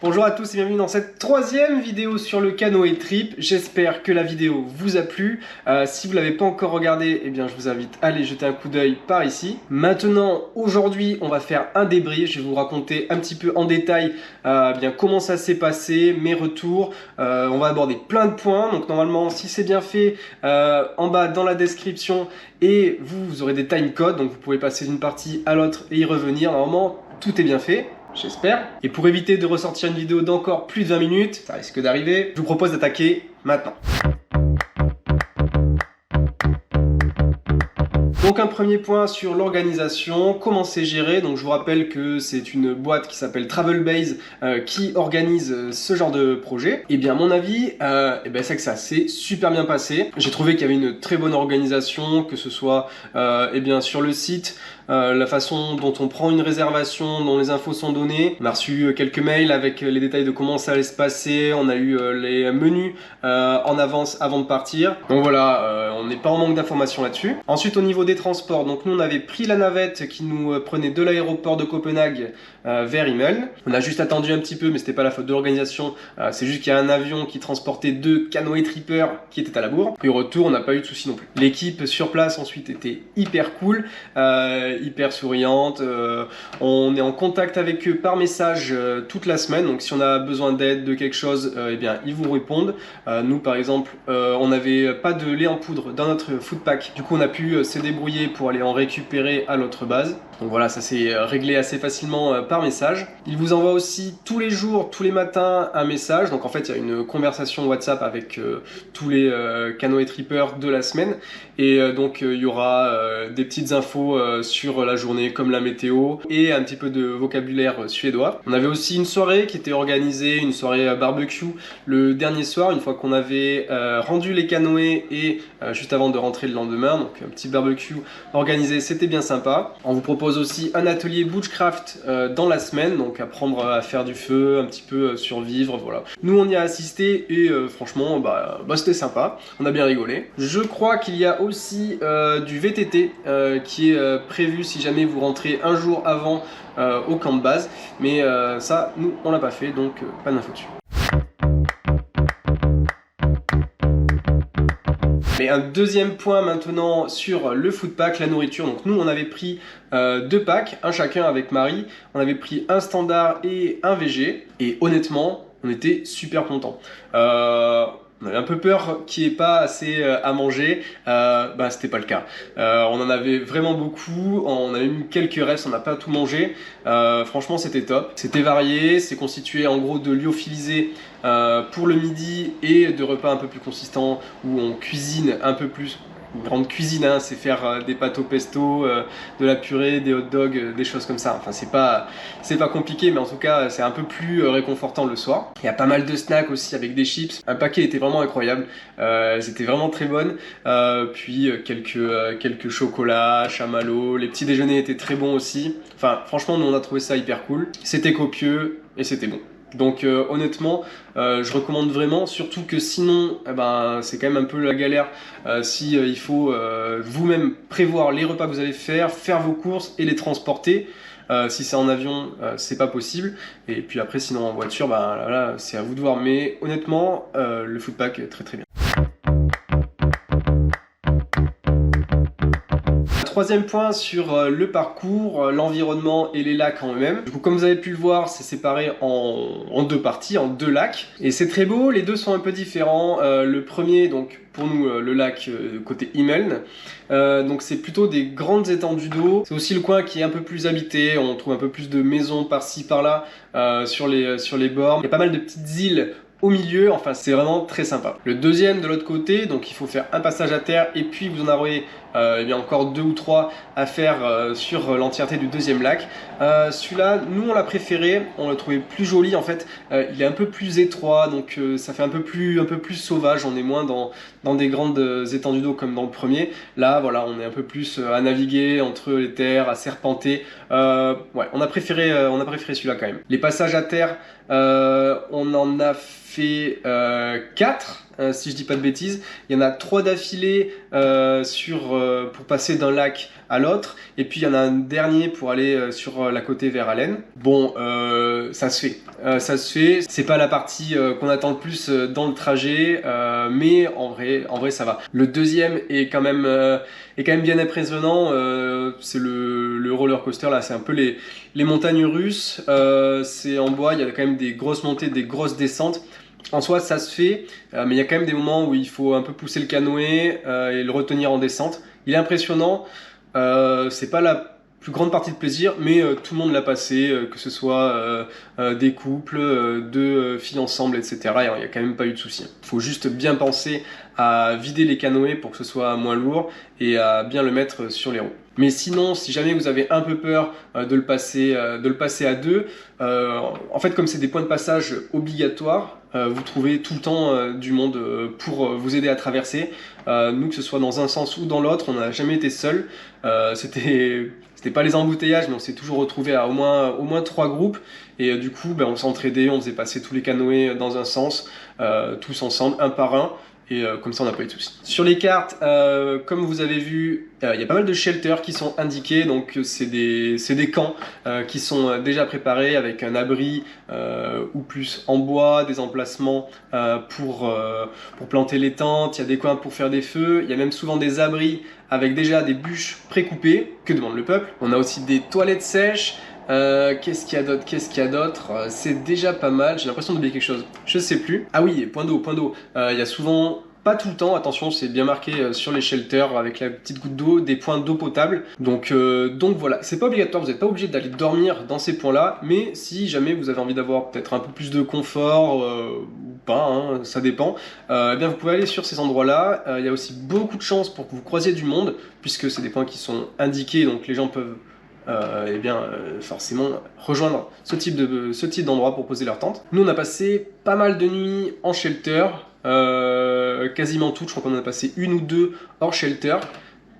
Bonjour à tous et bienvenue dans cette troisième vidéo sur le canoë trip. J'espère que la vidéo vous a plu. Si vous ne l'avez pas encore regardée, eh bien je vous invite à aller jeter un coup d'œil par ici. Maintenant, aujourd'hui, on va faire un débrief. Je vais vous raconter un petit peu en détail bien comment ça s'est passé, mes retours. On va aborder plein de points. Donc normalement, si c'est bien fait, en bas dans la description, et vous aurez des timecodes. Donc vous pouvez passer d'une partie à l'autre et y revenir. Normalement, tout est bien fait. J'espère. Et pour éviter de ressortir une vidéo d'encore plus de 20 minutes, ça risque d'arriver, je vous propose d'attaquer maintenant. Donc un premier point sur l'organisation, comment c'est géré. Donc je vous rappelle que c'est une boîte qui s'appelle Travelbase qui organise ce genre de projet. Et bien à mon avis, c'est que ça s'est super bien passé. J'ai trouvé qu'il y avait une très bonne organisation, que ce soit sur le site, la façon dont on prend une réservation, dont les infos sont données. On a reçu quelques mails avec les détails de comment ça allait se passer. On a eu les menus en avance avant de partir. Donc voilà, on n'est pas en manque d'informations là-dessus. Ensuite au niveau des transports, donc nous on avait pris la navette qui nous prenait de l'aéroport de Copenhague vers Imeln. On a juste attendu un petit peu, mais c'était pas la faute de l'organisation. C'est juste qu'il y a un avion qui transportait 2 canoë trippers qui étaient à la bourre. Et au retour, on n'a pas eu de soucis non plus. L'équipe sur place ensuite était hyper cool, hyper souriante. On est en contact avec eux par message toute la semaine. Donc si on a besoin d'aide, de quelque chose, ils vous répondent. Nous par exemple, on n'avait pas de lait en poudre dans notre food pack. Du coup on a pu se débrouiller pour aller en récupérer à l'autre base. Donc voilà, ça s'est réglé assez facilement par message. Il vous envoie aussi tous les jours, tous les matins, un message. Donc en fait, il y a une conversation WhatsApp avec tous les canoë trippers de la semaine. Et donc il y aura des petites infos sur la journée, comme la météo, et un petit peu de vocabulaire suédois. On avait aussi une soirée qui était organisée, une soirée barbecue, le dernier soir, une fois qu'on avait rendu les canoës et juste avant de rentrer le lendemain. Donc un petit barbecue organisé, c'était bien sympa. On vous propose aussi un atelier bushcraft dans la semaine, donc apprendre à faire du feu, un petit peu survivre, voilà. Nous on y a assisté et franchement c'était sympa, on a bien rigolé. Je crois qu'il y a aussi du VTT qui est prévu si jamais vous rentrez un jour avant au camp de base, mais ça nous on l'a pas fait, donc pas d'info dessus. Mais un deuxième point maintenant sur le food pack, la nourriture. Donc nous on avait pris 2 packs, un chacun avec Marie. On avait pris un standard et un VG. Et honnêtement, on était super contents. On avait un peu peur qu'il n'y ait pas assez à manger, c'était pas le cas. On en avait vraiment beaucoup, on avait mis quelques restes, on n'a pas tout mangé. Franchement c'était top. C'était varié, c'est constitué en gros de lyophilisé pour le midi et de repas un peu plus consistants où on cuisine un peu plus. Une grande cuisine, hein, c'est faire des pâtes au pesto, de la purée, des hot dogs, des choses comme ça. Enfin, c'est pas compliqué, mais en tout cas, c'est un peu plus réconfortant le soir. Il y a pas mal de snacks aussi avec des chips. Un paquet était vraiment incroyable. Elles étaient vraiment très bonnes. Puis quelques chocolats, chamallows. Les petits déjeuners étaient très bons aussi. Enfin, franchement, nous on a trouvé ça hyper cool. C'était copieux et c'était bon. Donc honnêtement, je recommande vraiment, surtout que sinon, c'est quand même un peu la galère si il faut vous-même prévoir les repas que vous allez faire vos courses et les transporter. Si c'est en avion, c'est pas possible. Et puis après, sinon en voiture, là, c'est à vous de voir. Mais honnêtement, le food pack est très très bien. Troisième point sur le parcours, l'environnement et les lacs en eux-mêmes. Du coup, comme vous avez pu le voir, c'est séparé en 2 parties, en 2 lacs. Et c'est très beau, les deux sont un peu différents. Le premier, donc pour nous, le lac côté Imeln. Donc c'est plutôt des grandes étendues d'eau. C'est aussi le coin qui est un peu plus habité. On trouve un peu plus de maisons par-ci, par-là sur les bords. Il y a pas mal de petites îles au milieu, enfin c'est vraiment très sympa. Le deuxième de l'autre côté, donc il faut faire un passage à terre et puis vous en aurez encore 2 ou 3 à faire sur l'entièreté du deuxième lac. Celui-là, nous on l'a préféré, on l'a trouvé plus joli en fait. Il est un peu plus étroit, donc ça fait un peu plus sauvage. On est moins dans des grandes étendues d'eau comme dans le premier. Là, voilà, on est un peu plus à naviguer entre les terres, à serpenter. On a préféré celui-là quand même. Les passages à terre, on en a fait 4. si je dis pas de bêtises. Il y en a 3 d'affilée pour passer d'un lac à l'autre, et puis il y en a un dernier pour aller sur la côté vers Allen. Bon, ça se fait. Ça se fait. C'est pas la partie qu'on attend le plus dans le trajet, mais en vrai, ça va. Le deuxième est quand même bien impressionnant. C'est le roller coaster là. C'est un peu les montagnes russes. C'est en bois. Il y a quand même des grosses montées, des grosses descentes. En soi, ça se fait, mais il y a quand même des moments où il faut un peu pousser le canoë et le retenir en descente. Il est impressionnant. C'est pas la plus grande partie de plaisir, mais tout le monde l'a passé, que ce soit des couples, deux filles ensemble, etc. Il n'y a quand même pas eu de soucis. Il faut juste bien penser à vider les canoës pour que ce soit moins lourd et à bien le mettre sur les roues. Mais sinon, si jamais vous avez un peu peur de le passer à deux, en fait, comme c'est des points de passage obligatoires, vous trouvez tout le temps du monde pour vous aider à traverser. Nous, que ce soit dans un sens ou dans l'autre, on n'a jamais été seul. C'était pas les embouteillages, mais on s'est toujours retrouvé à au moins 3 groupes. Et du coup, on s'entraidait, on faisait passer tous les canoës dans un sens, tous ensemble, un par un. Et comme ça on n'a pas eu de soucis. Sur les cartes, comme vous avez vu, il y a pas mal de shelters qui sont indiqués, donc c'est des camps qui sont déjà préparés avec un abri ou plus en bois, des emplacements pour planter les tentes, il y a des coins pour faire des feux, il y a même souvent des abris avec déjà des bûches précoupées. Que demande le peuple? On a aussi des toilettes sèches. Qu'est-ce qu'il y a d'autre? C'est déjà pas mal, j'ai l'impression d'oublier quelque chose. Je sais plus. Ah oui, point d'eau. Il y a souvent, pas tout le temps, attention, c'est bien marqué sur les shelters avec la petite goutte d'eau, des points d'eau potable. Donc voilà, c'est pas obligatoire, vous n'êtes pas obligé d'aller dormir dans ces points-là, mais si jamais vous avez envie d'avoir peut-être un peu plus de confort ou pas, hein, ça dépend, eh bien vous pouvez aller sur ces endroits-là. Il y a aussi beaucoup de chances pour que vous croisiez du monde, puisque c'est des points qui sont indiqués, donc les gens peuvent forcément rejoindre ce type d'endroit pour poser leur tente. Nous on a passé pas mal de nuits en shelter, quasiment toutes, je crois qu'on en a passé une ou deux hors shelter.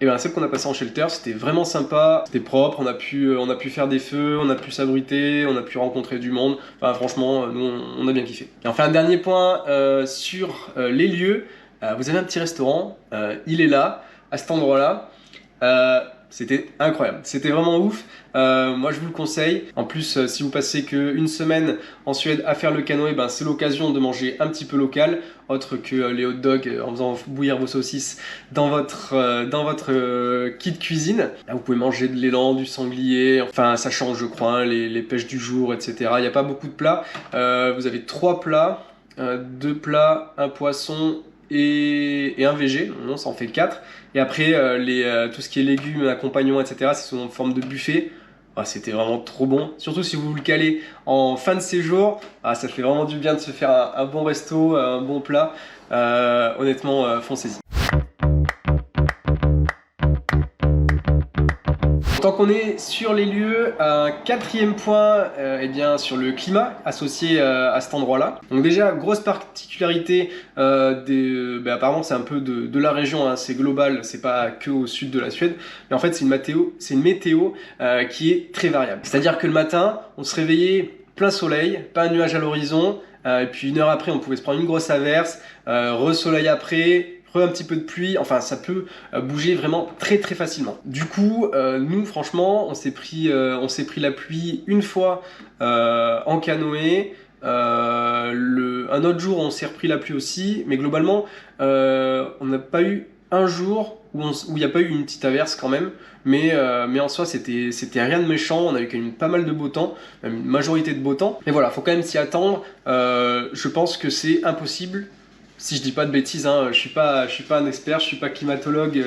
Et bien celle qu'on a passé en shelter, c'était vraiment sympa, c'était propre, on a pu faire des feux, on a pu s'abriter, on a pu rencontrer du monde. Enfin franchement, nous on a bien kiffé. Et enfin un dernier point sur les lieux, vous avez un petit restaurant, il est là, à cet endroit-là. C'était incroyable, c'était vraiment ouf, moi je vous le conseille. En plus si vous passez qu'une semaine en Suède à faire le canoë, c'est l'occasion de manger un petit peu local, autre que les hot dogs en faisant bouillir vos saucisses dans votre kit cuisine. Là, vous pouvez manger de l'élan, du sanglier, enfin ça change je crois, hein, les pêches du jour, etc. Il n'y a pas beaucoup de plats, vous avez 3 plats, 2 plats, un poisson et un végé, non, ça en fait 4. Et après, tout ce qui est légumes, accompagnement, etc., c'est sous forme de buffet. C'était vraiment trop bon. Surtout si vous le calez en fin de séjour, ça fait vraiment du bien de se faire un bon resto, un bon plat. Honnêtement, foncez-y. Tant qu'on est sur les lieux, un 4e point, sur le climat associé à cet endroit-là. Donc déjà, grosse particularité, apparemment c'est un peu de la région, hein, c'est global, c'est pas que au sud de la Suède, mais en fait c'est une météo qui est très variable. C'est-à-dire que le matin, on se réveillait plein soleil, pas un nuage à l'horizon, et puis une heure après on pouvait se prendre une grosse averse, re-soleil après, un petit peu de pluie, enfin ça peut bouger vraiment très très facilement. Du coup, nous franchement, on s'est pris la pluie une fois en canoë. Un autre jour, on s'est repris la pluie aussi, mais globalement, on n'a pas eu un jour où il n'y a pas eu une petite averse quand même, mais en soi c'était rien de méchant, on a eu quand même pas mal de beau temps, même une majorité de beau temps, mais voilà, faut quand même s'y attendre. Je pense que c'est impossible. Si je dis pas de bêtises, hein, je suis pas un expert, je suis pas climatologue,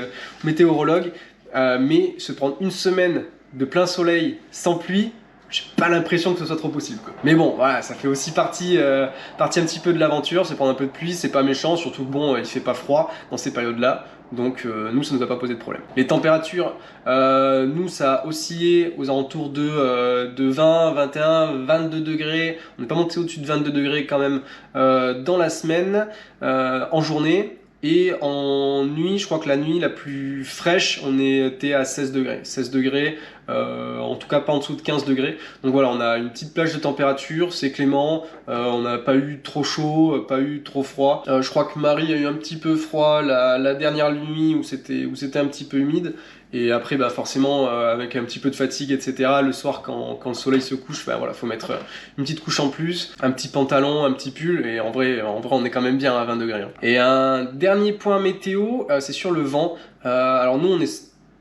météorologue, mais se prendre une semaine de plein soleil sans pluie, j'ai pas l'impression que ce soit trop possible, quoi. Mais bon, voilà, ça fait aussi partie un petit peu de l'aventure, c'est prendre un peu de pluie, c'est pas méchant, surtout que bon, il fait pas froid dans ces périodes-là. Donc nous ça nous a pas posé de problème. Les températures, nous ça a oscillé aux alentours de 20, 21, 22 degrés. On n'est pas monté au-dessus de 22 degrés quand même dans la semaine, en journée. Et en nuit, je crois que la nuit la plus fraîche, on était à 16 degrés. 16 degrés, en tout cas pas en dessous de 15 degrés. Donc voilà, on a une petite plage de température, c'est clément, on n'a pas eu trop chaud, pas eu trop froid. Je crois que Marie a eu un petit peu froid la dernière nuit où c'était un petit peu humide. Et après, bah forcément, avec un petit peu de fatigue, etc., le soir, quand le soleil se couche, bah voilà, faut mettre une petite couche en plus, un petit pantalon, un petit pull, et en vrai, on est quand même bien à 20 degrés. Hein. Et un dernier point météo, c'est sur le vent. Alors nous,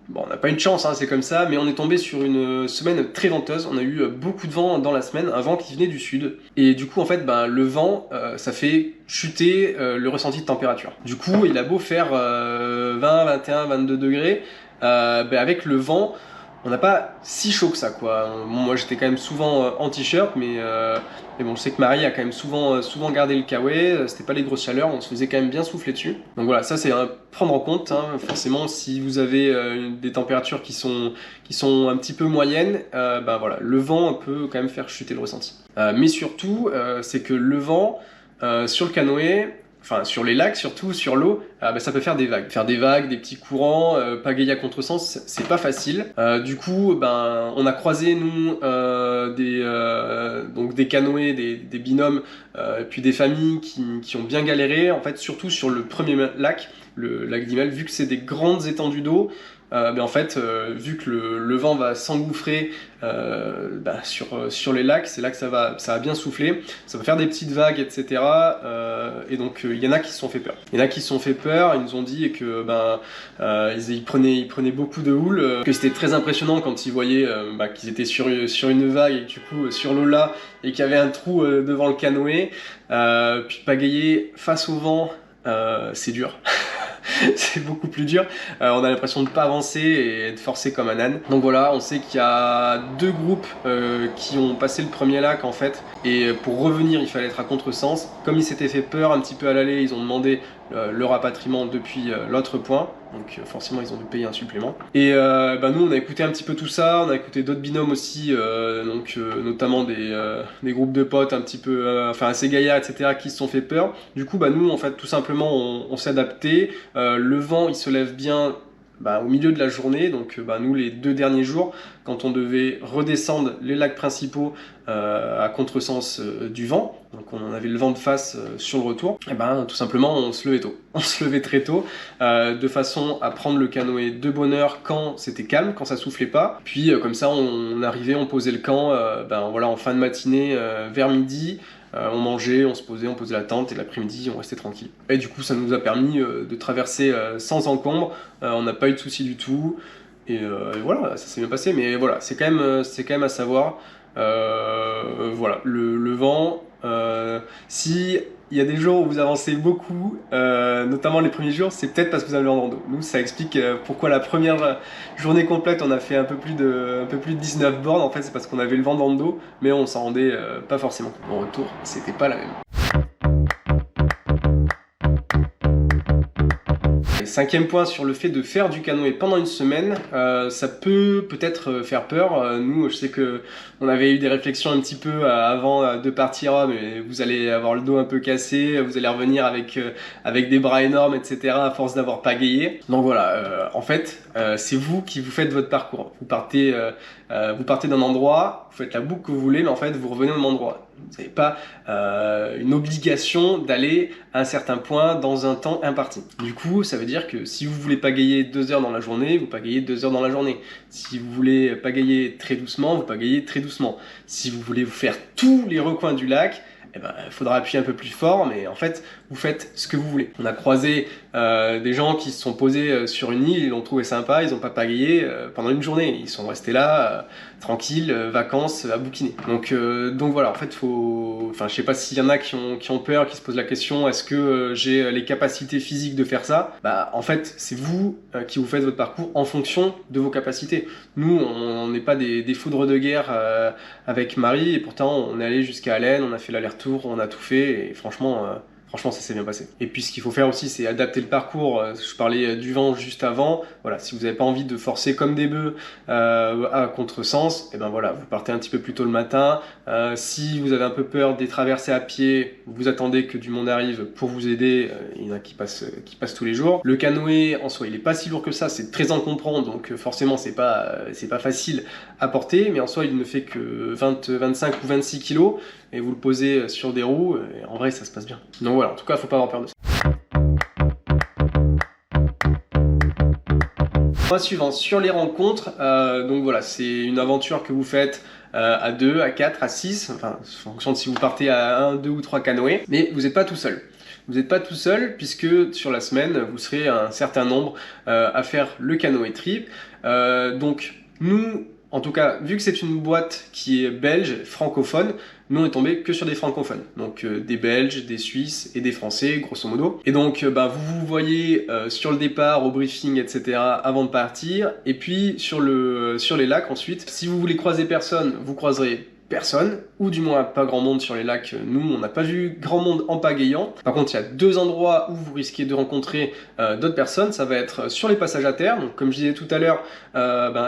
bon, on n'a pas eu de chance, hein, c'est comme ça, mais on est tombé sur une semaine très venteuse. On a eu beaucoup de vent dans la semaine, un vent qui venait du sud. Et du coup, en fait, ben, le vent, ça fait chuter le ressenti de température. Du coup, il a beau faire 20, 21, 22 degrés, ben, avec le vent, on n'a pas si chaud que ça, quoi. Bon, moi, j'étais quand même souvent en t-shirt, mais bon, je sais que Marie a quand même souvent gardé le kawaii. C'était pas les grosses chaleurs, on se faisait quand même bien souffler dessus. Donc voilà, ça c'est à prendre en compte. Hein. Forcément, si vous avez des températures qui sont un petit peu moyennes, ben voilà, le vent peut quand même faire chuter le ressenti. Mais surtout, c'est que le vent sur le canoë, enfin sur les lacs surtout, sur l'eau, bah, ça peut faire des vagues. Faire des vagues, des petits courants, pagayer à contresens, c'est pas facile. Du coup, ben, on a croisé nous donc des canoës, des binômes, puis des familles qui ont bien galéré, en fait surtout sur le premier lac, le lac d'Immel, vu que c'est des grandes étendues d'eau. Mais en fait, vu que le vent va s'engouffrer bah, sur les lacs, c'est là que ça va bien souffler, ça va faire des petites vagues, etc. Et donc il y en a qui se sont fait peur. Il y en a qui se sont fait peur, ils nous ont dit que ben, ils prenaient beaucoup de houle, que c'était très impressionnant quand ils voyaient bah, qu'ils étaient sur une vague et que, du coup sur l'eau là, et qu'il y avait un trou devant le canoë. Puis pagayer face au vent, c'est dur. C'est beaucoup plus dur. On a l'impression de ne pas avancer et de forcer comme un âne. Donc voilà, on sait qu'il y a deux groupes qui ont passé le premier lac en fait. Et pour revenir, il fallait être à contresens. Comme ils s'étaient fait peur un petit peu à l'aller, ils ont demandé le rapatriement depuis l'autre point. Donc forcément, ils ont dû payer un supplément. Et bah, nous, on a écouté un petit peu tout ça. On a écouté d'autres binômes aussi, notamment des groupes de potes un petit peu, enfin assez gaillards, etc., qui se sont fait peur. Du coup, bah, nous, en fait, tout simplement, on s'est adapté. Le vent, il se lève bien bah, au milieu de la journée, donc bah, nous les 2 derniers jours, quand on devait redescendre les lacs principaux à contresens du vent, donc on avait le vent de face sur le retour, et ben tout simplement on se levait tôt, on se levait très tôt, de façon à prendre le canoë de bonne heure quand c'était calme, quand ça soufflait pas, puis comme ça on arrivait, on posait le camp, ben voilà, en fin de matinée vers midi. On mangeait, on posait la tente et l'après-midi on restait tranquille. Et du coup ça nous a permis de traverser sans encombre, on n'a pas eu de soucis du tout. Et voilà, ça s'est bien passé, mais voilà, c'est quand même à savoir. Voilà, le vent, si il y a des jours où vous avancez beaucoup, notamment les premiers jours, c'est peut-être parce que vous avez le vent dans le dos. Nous, ça explique pourquoi la première journée complète, on a fait un peu plus de 19 bornes. En fait, c'est parce qu'on avait le vent dans le dos, mais on s'en rendait pas forcément. En retour, c'était pas la même. Cinquième point sur le fait de faire du canoë pendant une semaine, ça peut-être faire peur. Nous, je sais que on avait eu des réflexions un petit peu avant de partir, mais vous allez avoir le dos un peu cassé, vous allez revenir avec des bras énormes, etc. à force d'avoir pagayé. Donc voilà, en fait, c'est vous qui vous faites votre parcours. Vous partez d'un endroit, vous faites la boucle que vous voulez, mais en fait, vous revenez au même endroit. Vous n'avez pas une obligation d'aller à un certain point dans un temps imparti. Du coup, ça veut dire que si vous voulez pagayer 2 heures dans la journée, vous pagayez 2 heures dans la journée. Si vous voulez pagayer très doucement, vous pagayez très doucement. Si vous voulez vous faire tous les recoins du lac, eh ben, il faudra appuyer un peu plus fort, mais en fait, vous faites ce que vous voulez. On a croisé des gens qui se sont posés sur une île, ils l'ont trouvé sympa, ils n'ont pas pagayé pendant une journée. Ils sont restés là, tranquilles, vacances, à bouquiner. Donc voilà, en fait, je sais pas s'il y en a qui ont peur, qui se posent la question, est-ce que j'ai les capacités physiques de faire ça? Bah, en fait, c'est vous qui vous faites votre parcours en fonction de vos capacités. Nous, on n'est pas des foudres de guerre avec Marie, et pourtant, on est allé jusqu'à Allen, on a fait l'aller-retour, on a tout fait, et franchement, Franchement, ça s'est bien passé. Et puis ce qu'il faut faire aussi, c'est adapter le parcours. Je parlais du vent juste avant. Voilà, si vous n'avez pas envie de forcer comme des bœufs à contresens, et ben voilà, vous partez un petit peu plus tôt le matin. Si vous avez un peu peur des traversées à pied, vous attendez que du monde arrive pour vous aider. Il y en a qui passent tous les jours. Le canoë, en soi, il est pas si lourd que ça. C'est très encombrant, donc forcément, c'est pas facile à porter. Mais en soi, il ne fait que 25 ou 26 kilos. Et vous le posez sur des roues, et en vrai ça se passe bien. Donc voilà, en tout cas faut pas avoir peur de ça. Point suivant, sur les rencontres, donc voilà, c'est une aventure que vous faites à 2, à 4, à 6, enfin en fonction de si vous partez à 1, 2 ou 3 canoës, mais vous n'êtes pas tout seul. Vous n'êtes pas tout seul puisque sur la semaine, vous serez un certain nombre à faire le canoë trip. Donc nous, en tout cas, vu que c'est une boîte qui est belge, francophone, nous on est tombé que sur des francophones. Donc des Belges, des Suisses et des Français, grosso modo. Et donc vous voyez sur le départ, au briefing, etc. avant de partir. Et puis sur les lacs ensuite, si vous voulez croiser personne, vous croiserez personne, ou du moins pas grand monde sur les lacs. Nous, on n'a pas vu grand monde en pagayant. Par contre, il y a 2 endroits où vous risquez de rencontrer d'autres personnes. Ça va être sur les passages à terre. Donc, comme je disais tout à l'heure,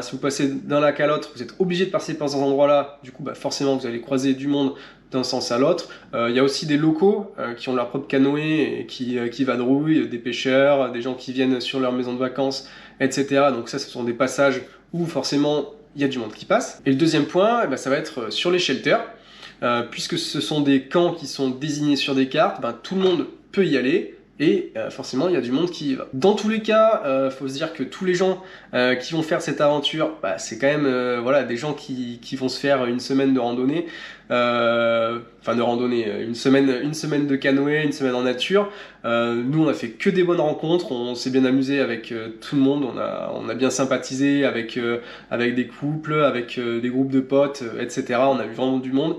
si vous passez d'un lac à l'autre, vous êtes obligé de passer par ces endroits-là. Du coup, forcément, vous allez croiser du monde d'un sens à l'autre. Il y a aussi des locaux qui ont leur propre canoë et qui vadrouillent, des pêcheurs, des gens qui viennent sur leur maison de vacances, etc. Donc ça, ce sont des passages où forcément il y a du monde qui passe. Et le deuxième point, ça va être sur les shelters. Puisque ce sont des camps qui sont désignés sur des cartes, tout le monde peut y aller. Et forcément, il y a du monde qui y va. Dans tous les cas, faut se dire que tous les gens qui vont faire cette aventure, c'est quand même des gens qui vont se faire une semaine de randonnée. Une semaine de canoë, une semaine en nature. Nous, on a fait que des bonnes rencontres, on s'est bien amusé avec tout le monde, on a bien sympathisé avec des couples, avec des groupes de potes, etc. On a vu vraiment du monde.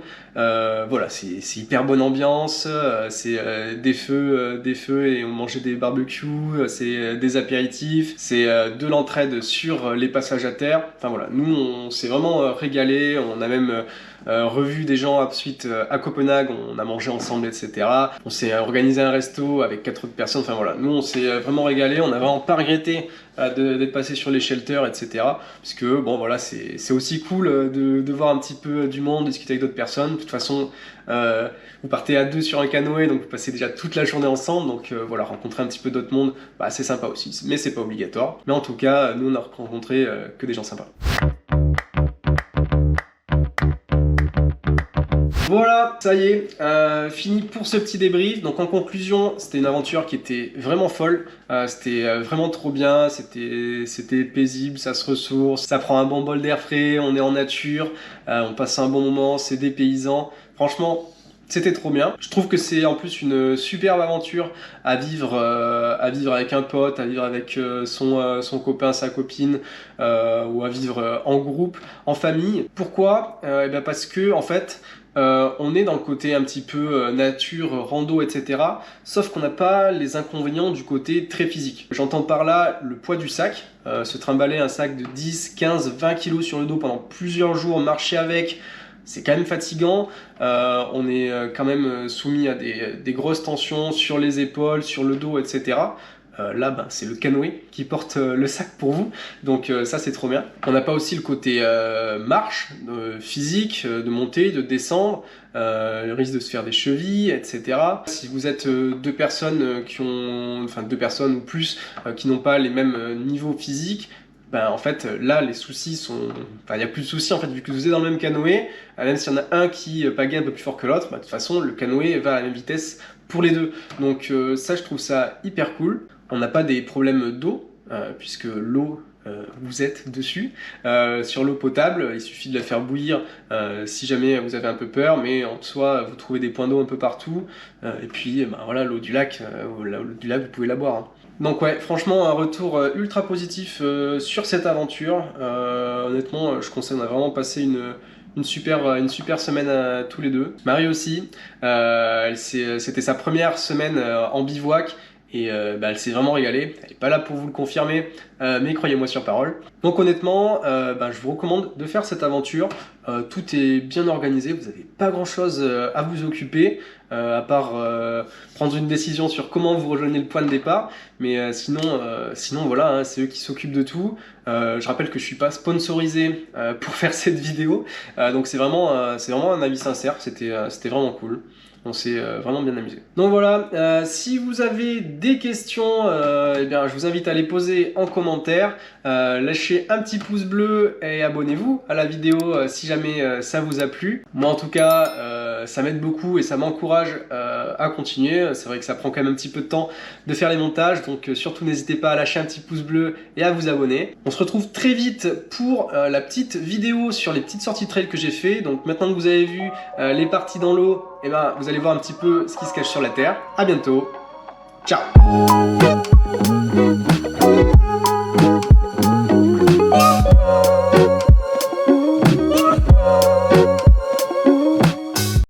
C'est hyper bonne ambiance, c'est des feux et on mangeait des barbecues, c'est des apéritifs, c'est de l'entraide sur les passages à terre. Enfin voilà, nous on s'est vraiment régalé, on a même revu des gens ensuite à Copenhague, on a mangé ensemble, etc. On s'est organisé un resto avec 4 autres personnes, enfin voilà, nous on s'est vraiment régalé, on n'a vraiment pas regretté d'être passé sur les shelters, etc. Parce que c'est aussi cool de voir un petit peu du monde, discuter avec d'autres personnes. De toute façon, vous partez à 2 sur un canoë, donc vous passez déjà toute la journée ensemble, donc rencontrer un petit peu d'autres mondes, c'est sympa aussi, mais c'est pas obligatoire. Mais en tout cas, nous on a rencontré que des gens sympas. Voilà, ça y est, fini pour ce petit débrief. Donc en conclusion, c'était une aventure qui était vraiment folle, c'était vraiment trop bien, c'était paisible, ça se ressource, ça prend un bon bol d'air frais, on est en nature, on passe un bon moment, c'est dépaysant. Franchement, c'était trop bien. Je trouve que c'est en plus une superbe aventure à vivre avec un pote, à vivre avec son copain, sa copine, ou à vivre en groupe, en famille. Pourquoi parce que en fait, on est dans le côté un petit peu nature, rando, etc. Sauf qu'on n'a pas les inconvénients du côté très physique. J'entends par là le poids du sac. Se trimballer un sac de 10, 15, 20 kilos sur le dos pendant plusieurs jours, marcher avec, c'est quand même fatigant. On est quand même soumis à des grosses tensions sur les épaules, sur le dos, etc. Là, c'est le canoë qui porte le sac pour vous, donc ça c'est trop bien. On n'a pas aussi le côté marche, physique, de monter, de descendre, le risque de se faire des chevilles, etc. Si vous êtes 2 personnes deux personnes ou plus qui n'ont pas les mêmes niveaux physiques, en fait là les soucis sont... il n'y a plus de soucis en fait, vu que vous êtes dans le même canoë, même s'il y en a un qui pagaie un peu plus fort que l'autre, de toute façon le canoë va à la même vitesse pour les deux. Donc ça je trouve ça hyper cool. On n'a pas des problèmes d'eau, puisque l'eau, vous êtes dessus. Sur l'eau potable, il suffit de la faire bouillir si jamais vous avez un peu peur, mais en soi, vous trouvez des points d'eau un peu partout. Et puis, l'eau du lac, vous pouvez la boire. Hein. Donc ouais, franchement, un retour ultra positif sur cette aventure. Honnêtement, je conseille, on a vraiment passé une super semaine tous les deux. Marie aussi, c'était sa première semaine en bivouac. et elle s'est vraiment régalée. Elle n'est pas là pour vous le confirmer, mais croyez-moi sur parole. Donc honnêtement, je vous recommande de faire cette aventure. Tout est bien organisé, vous n'avez pas grand chose à vous occuper, à part prendre une décision sur comment vous rejoignez le point de départ, mais sinon voilà, hein, c'est eux qui s'occupent de tout. Je rappelle que je suis pas sponsorisé pour faire cette vidéo, donc c'est vraiment un avis sincère, c'était vraiment cool. On s'est vraiment bien amusé. Donc voilà, si vous avez des questions, je vous invite à les poser en commentaire. Lâchez un petit pouce bleu et abonnez-vous à la vidéo si jamais ça vous a plu. Moi en tout cas, ça m'aide beaucoup et ça m'encourage à continuer. C'est vrai que ça prend quand même un petit peu de temps de faire les montages, donc surtout n'hésitez pas à lâcher un petit pouce bleu et à vous abonner. On se retrouve très vite pour la petite vidéo sur les petites sorties trail que j'ai fait. Donc maintenant que vous avez vu les parties dans l'eau, vous allez voir un petit peu ce qui se cache sur la terre. À bientôt, ciao.